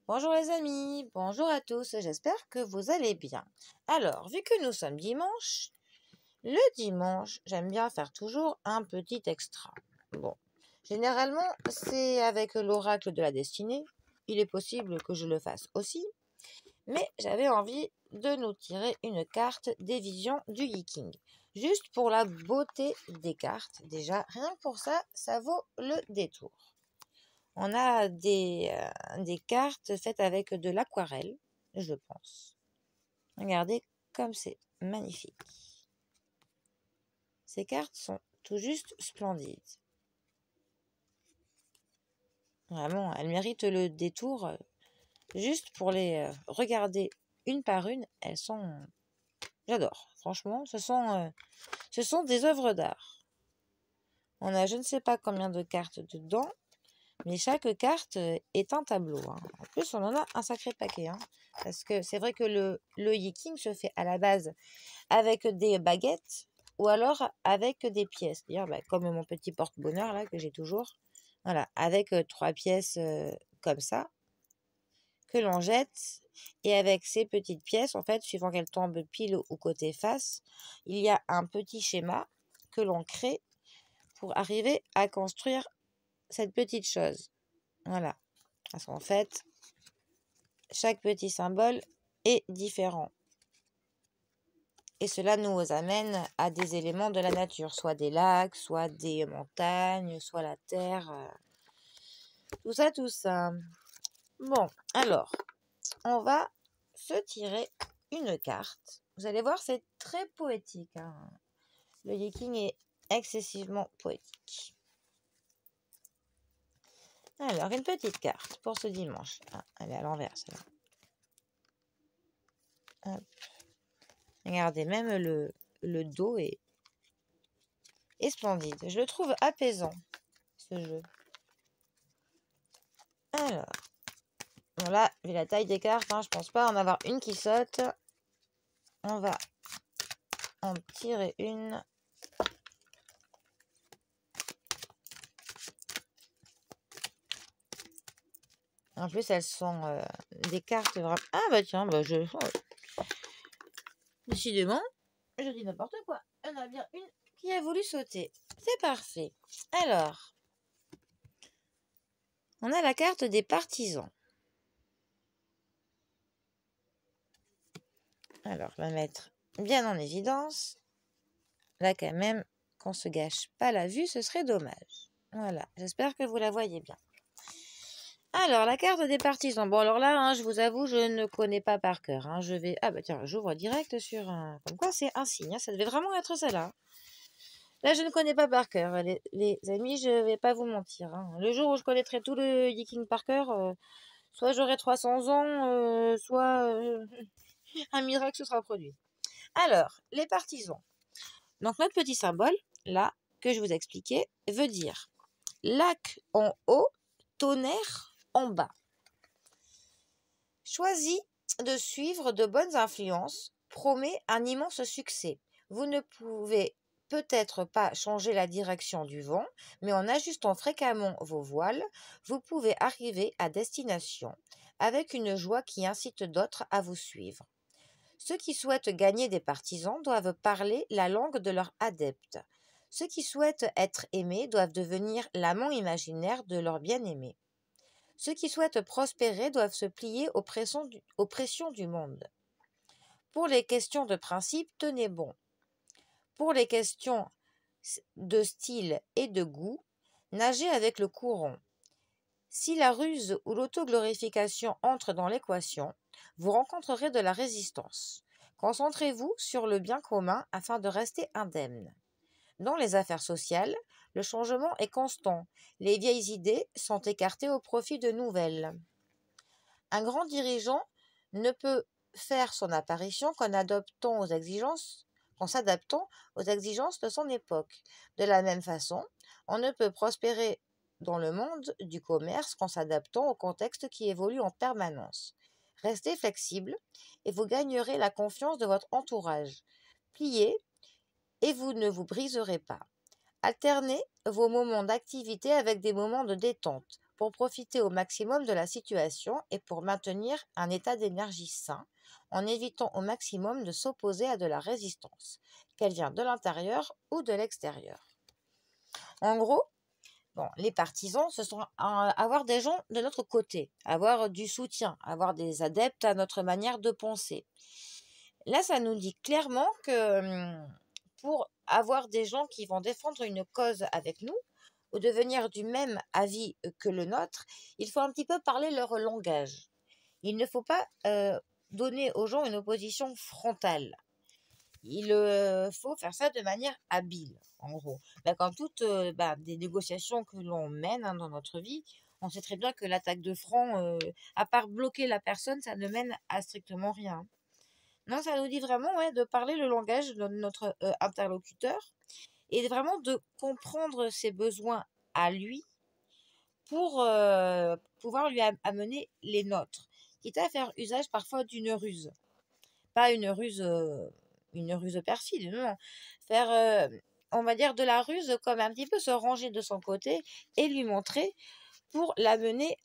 Bonjour les amis, bonjour à tous, j'espère que vous allez bien. Alors, vu que nous sommes dimanche, le dimanche, j'aime bien faire toujours un petit extra. Bon, généralement, c'est avec l'oracle de la destinée. Il est possible que je le fasse aussi, mais j'avais envie de nous tirer une carte des visions du Yi-King. Juste pour la beauté des cartes, déjà, rien que pour ça, ça vaut le détour. On a des cartes faites avec de l'aquarelle, je pense. Regardez comme c'est magnifique. Ces cartes sont tout juste splendides. Vraiment, elles méritent le détour. Juste pour les regarder une par une, elles sont... J'adore. Franchement, ce sont des œuvres d'art. On a je ne sais pas combien de cartes dedans. Mais chaque carte est un tableau. En plus, on en a un sacré paquet. Parce que c'est vrai que le Yi-King se fait à la base avec des baguettes ou alors avec des pièces. D'ailleurs, comme mon petit porte-bonheur là que j'ai toujours. Voilà, avec 3 pièces comme ça que l'on jette. Et avec ces petites pièces, en fait, suivant qu'elles tombent pile ou côté face, il y a un petit schéma que l'on crée pour arriver à construire cette petite chose. Voilà. Parce qu'en fait, chaque petit symbole est différent. Et cela nous amène à des éléments de la nature, soit des lacs, soit des montagnes, soit la terre. Tout ça, tout ça. Bon, alors, on va se tirer une carte. Vous allez voir, c'est très poétique. Le Yi-King est excessivement poétique. Alors, une petite carte pour ce dimanche. Ah, elle est à l'envers, celle-là. Hop. Regardez, même le dos est splendide. Je le trouve apaisant, ce jeu. Alors, bon là, vu la taille des cartes, je pense pas en avoir une qui saute. On va en tirer une. En plus, elles sont des cartes vraiment... Ah bah tiens, décidément, je dis n'importe quoi. Il y en a bien une qui a voulu sauter. C'est parfait. Alors, on a la carte des partisans. Alors, je vais la mettre bien en évidence. Là, quand même, qu'on se gâche pas la vue, ce serait dommage. Voilà, j'espère que vous la voyez bien. Alors, la carte des partisans. Bon, alors là, je vous avoue, je ne connais pas par cœur. Je vais... Ah bah tiens, j'ouvre direct sur un... Comme quoi, c'est un signe. Ça devait vraiment être celle-là. Là, je ne connais pas par cœur. Les amis, je vais pas vous mentir. Le jour où je connaîtrai tout le Yi-King par cœur, soit j'aurai 300 ans, soit un miracle se sera produit. Alors, les partisans. Donc, notre petit symbole, là, que je vous expliquais, veut dire lac en haut, tonnerre en bas. Choisis de suivre de bonnes influences, promet un immense succès. Vous ne pouvez peut-être pas changer la direction du vent, mais en ajustant fréquemment vos voiles, vous pouvez arriver à destination avec une joie qui incite d'autres à vous suivre. Ceux qui souhaitent gagner des partisans doivent parler la langue de leur adepte. Ceux qui souhaitent être aimés doivent devenir l'amant imaginaire de leur bien-aimé. Ceux qui souhaitent prospérer doivent se plier aux pressions du monde. Pour les questions de principe, tenez bon. Pour les questions de style et de goût, nagez avec le courant. Si la ruse ou l'autoglorification entrent dans l'équation, vous rencontrerez de la résistance. Concentrez-vous sur le bien commun afin de rester indemne. Dans les affaires sociales, le changement est constant. Les vieilles idées sont écartées au profit de nouvelles. Un grand dirigeant ne peut faire son apparition qu'en s'adaptant aux exigences de son époque. De la même façon, on ne peut prospérer dans le monde du commerce qu'en s'adaptant au contexte qui évolue en permanence. Restez flexible et vous gagnerez la confiance de votre entourage. Pliez et vous ne vous briserez pas. Alternez vos moments d'activité avec des moments de détente. pour profiter au maximum de la situation et pour maintenir un état d'énergie sain, en évitant au maximum de s'opposer à de la résistance, qu'elle vient de l'intérieur ou de l'extérieur. En gros, bon, les partisans, ce sont avoir des gens de notre côté, avoir du soutien, avoir des adeptes à notre manière de penser. Là, ça nous dit clairement que pour avoir des gens qui vont défendre une cause avec nous, ou devenir du même avis que le nôtre, il faut un petit peu parler leur langage. Il ne faut pas donner aux gens une opposition frontale. Il faut faire ça de manière habile, en gros. Là, quand toutes des négociations que l'on mène dans notre vie, on sait très bien que l'attaque de front, à part bloquer la personne, ça ne mène à strictement rien. Non, ça nous dit vraiment de parler le langage de notre interlocuteur et vraiment de comprendre ses besoins à lui pour pouvoir lui amener les nôtres, quitte à faire usage parfois d'une ruse. Pas une ruse perfide, non. Faire, on va dire, de la ruse comme un petit peu se ranger de son côté et lui montrer pour l'amener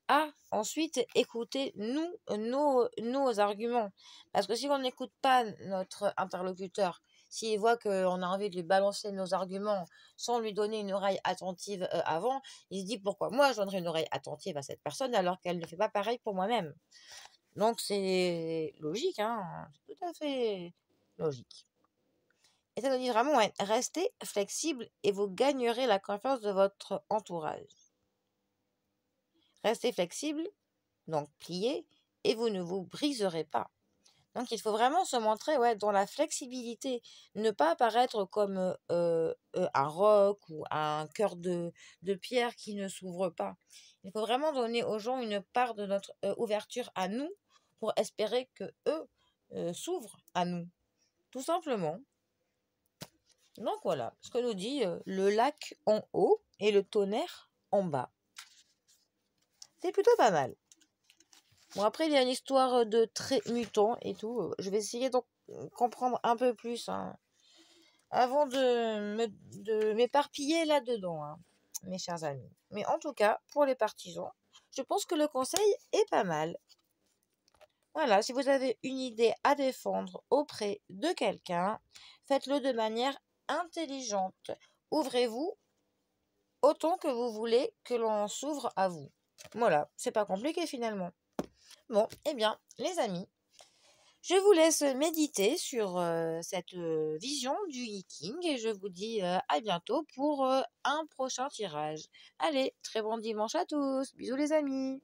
à ensuite écouter nos arguments. Parce que si on n'écoute pas notre interlocuteur, s'il voit qu'on a envie de lui balancer nos arguments sans lui donner une oreille attentive avant, il se dit pourquoi moi je donnerais une oreille attentive à cette personne alors qu'elle ne fait pas pareil pour moi-même. Donc c'est logique, hein, c'est tout à fait logique. Et ça nous dit vraiment, restez flexible et vous gagnerez la confiance de votre entourage. Restez flexible, donc pliez, et vous ne vous briserez pas. Donc il faut vraiment se montrer dans la flexibilité, ne pas apparaître comme un roc ou un cœur de pierre qui ne s'ouvre pas. Il faut vraiment donner aux gens une part de notre ouverture à nous pour espérer que eux s'ouvrent à nous, tout simplement. Donc voilà ce que nous dit le lac en haut et le tonnerre en bas. C'est plutôt pas mal. Bon, après, il y a une histoire de traits mutants et tout. Je vais essayer de comprendre un peu plus avant de m'éparpiller là-dedans, mes chers amis. Mais en tout cas, pour les partisans, je pense que le conseil est pas mal. Voilà, si vous avez une idée à défendre auprès de quelqu'un, faites-le de manière intelligente. Ouvrez-vous autant que vous voulez que l'on s'ouvre à vous. Voilà, c'est pas compliqué finalement. Bon, eh bien, les amis, je vous laisse méditer sur cette vision du Yi-King et je vous dis à bientôt pour un prochain tirage. Allez, très bon dimanche à tous. Bisous les amis.